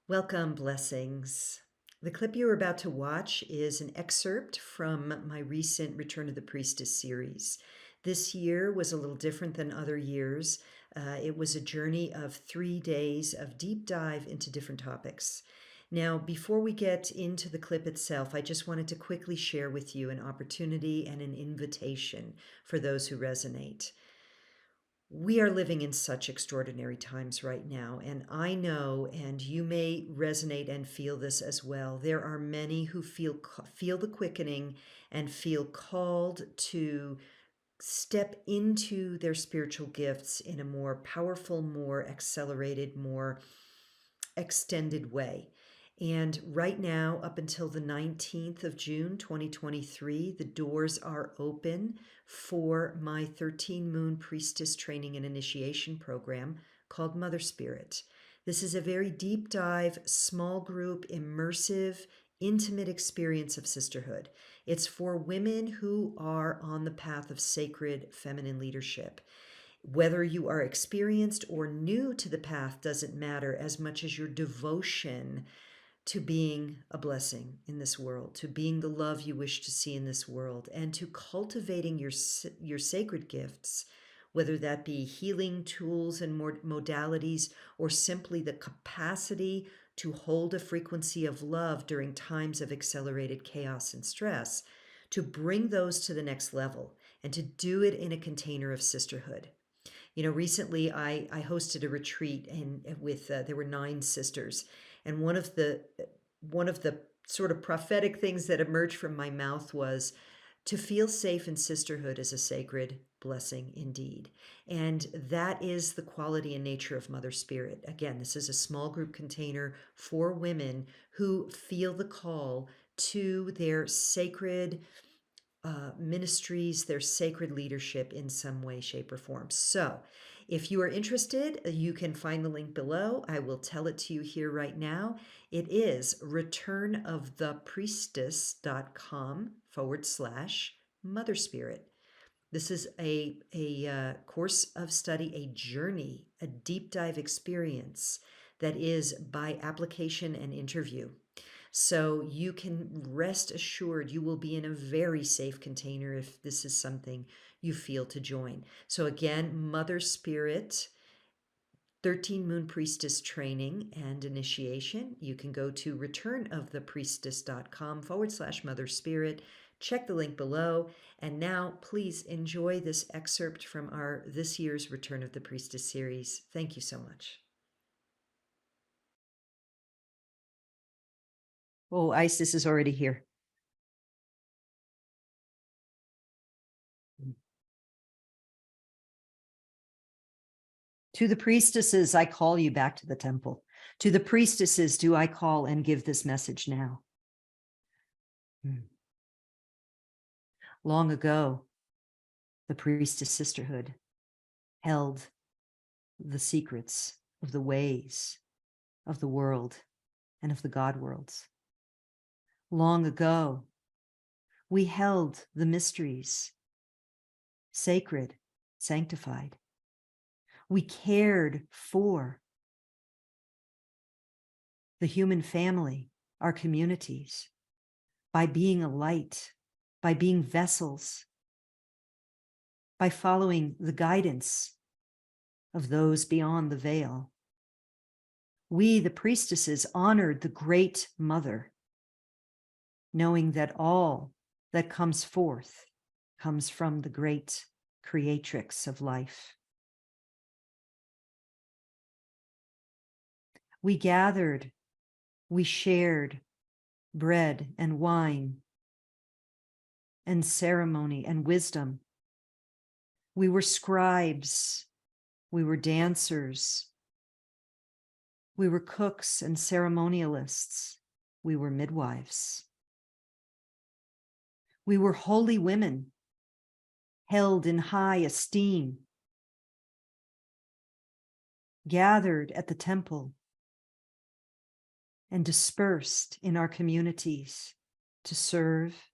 Welcome, blessings. The clip you're about to watch is an excerpt from my recent Return of the Priestess series. This year was a little different than other years. It was a journey of 3 days of deep dive into different topics. Now, before we get into the clip itself, I just wanted to quickly share with you an opportunity and an invitation for those who resonate. We are living in such extraordinary times right now, and I know, and you may resonate and feel this as well. There are many who feel the quickening and feel called to step into their spiritual gifts in a more powerful, more accelerated, more extended way. And right now, up until the 19th of June, 2023, the doors are open for my 13 Moon Priestess Training and Initiation program called Mother Spirit. This is a very deep dive, small group, immersive, intimate experience of sisterhood. It's for women who are on the path of sacred feminine leadership. Whether you are experienced or new to the path doesn't matter as much as your devotion to being a blessing in this world, to being the love you wish to see in this world, and to cultivating your sacred gifts, whether that be healing tools and more modalities or simply the capacity to hold a frequency of love during times of accelerated chaos and stress, to bring those to the next level and to do it in a container of sisterhood. Recently I hosted a retreat with there were 9 sisters, and one of the sort of prophetic things that emerged from my mouth was to feel safe in sisterhood is a sacred blessing indeed. And that is the quality and nature of Mother Spirit. Again, this is a small group container for women who feel the call to their sacred ministries, their sacred leadership in some way, shape, or form. So if you are interested, you can find the link below. I will tell it to you here right now. It is returnofthepriestess.com/Mother Spirit. This is a course of study, a journey, a deep dive experience that is by application and interview. So you can rest assured you will be in a very safe container if this is something you feel to join. So again, Mother Spirit, 13 Moon Priestess Training and Initiation. You can go to returnofthepriestess.com/Mother Spirit. Check the link below. And now please enjoy this excerpt from our this year's Return of the Priestess series. Thank you so much. Oh, Isis is already here. To the priestesses, I call you back to the temple. To the priestesses do I call and give this message now. Long ago, the Priestess Sisterhood held the secrets of the ways of the world and of the God worlds. Long ago, we held the mysteries, sacred, sanctified. We cared for the human family, our communities, by being a light, by being vessels, by following the guidance of those beyond the veil. We, the priestesses, honored the Great Mother, knowing that all that comes forth comes from the great creatrix of life. We gathered, we shared bread and wine and ceremony and wisdom. We were scribes, we were dancers, we were cooks and ceremonialists, we were midwives. We were holy women, held in high esteem, gathered at the temple and dispersed in our communities to serve,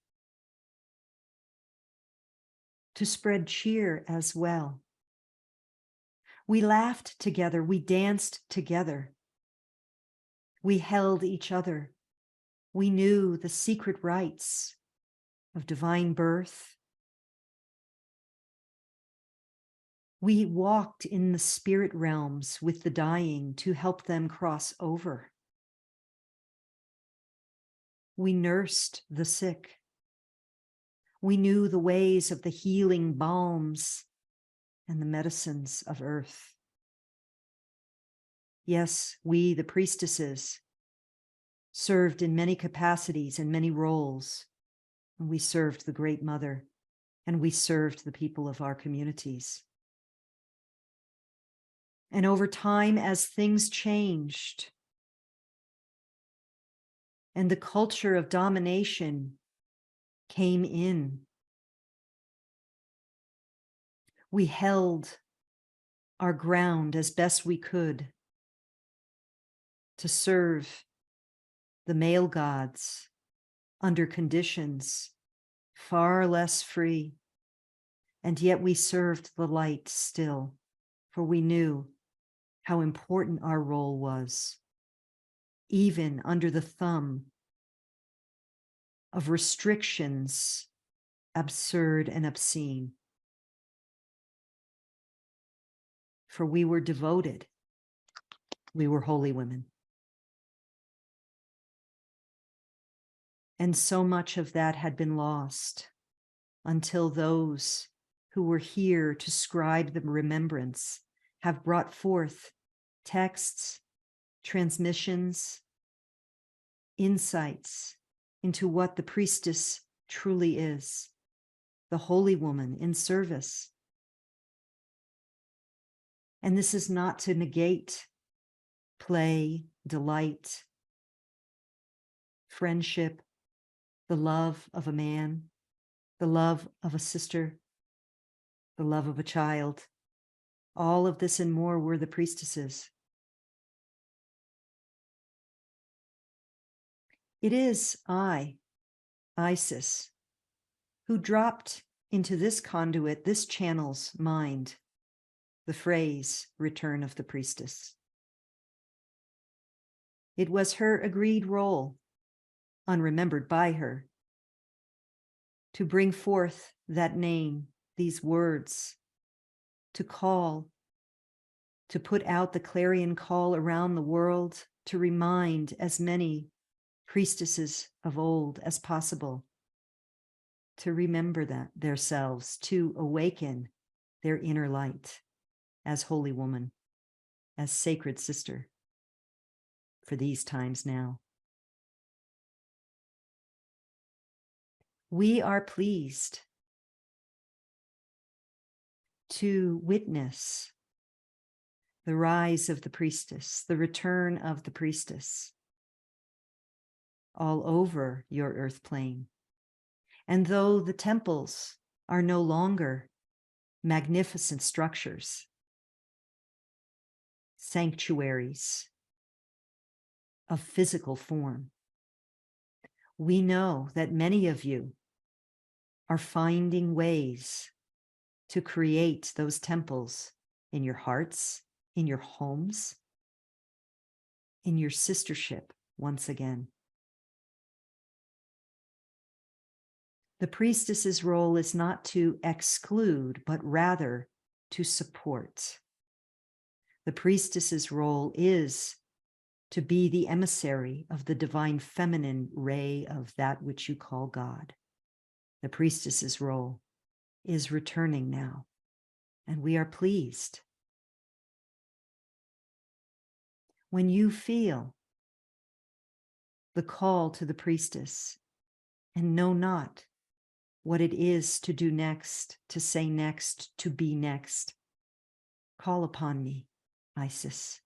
to spread cheer as well. We laughed together, we danced together. We held each other. We knew the secret rites of divine birth. We walked in the spirit realms with the dying to help them cross over. We nursed the sick. We knew the ways of the healing balms and the medicines of earth. Yes, we, the priestesses, served in many capacities and many roles. And we served the Great Mother, and we served the people of our communities. And over time, as things changed, and the culture of domination came in, we held our ground as best we could to serve the male gods under conditions far less free. And yet we served the light still, for we knew how important our role was, even under the thumb of restrictions, absurd and obscene. For we were devoted. We were holy women. And so much of that had been lost until those who were here to scribe the remembrance have brought forth texts, transmissions, insights into what the priestess truly is, the holy woman in service. And this is not to negate play, delight, friendship, the love of a man, the love of a sister, the love of a child. All of this and more were the priestesses. It is I, Isis, who dropped into this conduit, this channel's mind, the phrase, return of the priestess. It was her agreed role, unremembered by her, to bring forth that name, these words, to call, to put out the clarion call around the world, to remind as many priestesses of old as possible to remember that themselves, to awaken their inner light as holy woman, as sacred sister for these times now. We are pleased to witness the rise of the priestess, the return of the priestess all over your earth plane. And though the temples are no longer magnificent structures, sanctuaries of physical form, we know that many of you are finding ways to create those temples in your hearts, in your homes, in your sistership once again. The priestess's role is not to exclude, but rather to support. The priestess's role is to be the emissary of the divine feminine ray of that which you call God. The priestess's role is returning now, and we are pleased. When you feel the call to the priestess and know not what it is to do next, to say next, to be next, call upon me, Isis,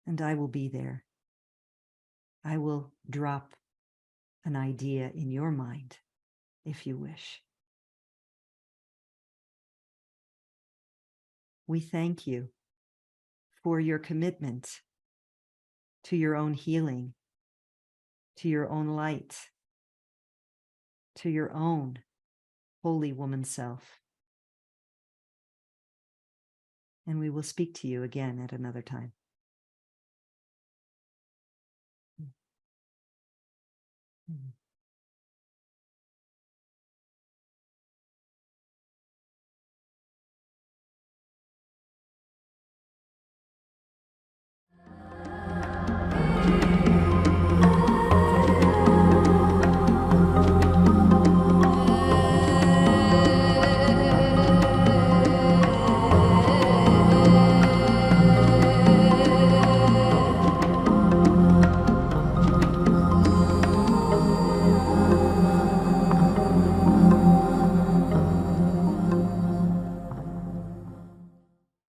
and I will be there. I will drop an idea in your mind if you wish. We thank you for your commitment to your own healing, to your own light, to your own holy woman self. And we will speak to you again at another time. Mhm.